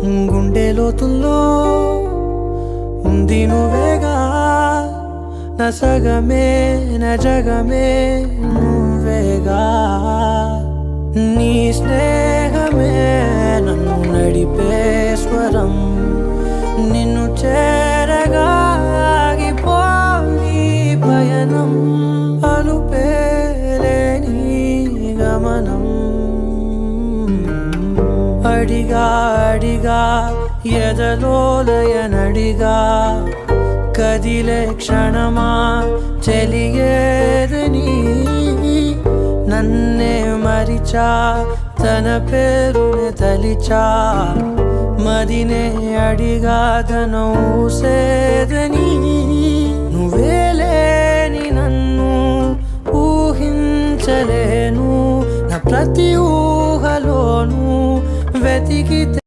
గుండె లోతుల్లో ఉంది నువ్వేగా, నా సగమే నా జగమే నువ్వేగా. నీ స్నేహమే నన్ను నడిపే స్వరం, నిన్ను చేరగా ఆగిపోయి పయనం, అలుపేలేని గమనం. అడిగా అడిగా ఎదలోలయనడిగా, కదిలే క్షణమా చెలియేదని, నన్నే మరిచా తన పేరునే తలిచా, మదినే అడిగా తన ఊసేదని. నువ్వే లేని నన్ను ఊహించలేను, నా ప్రతి ఊహలోను వెతికితే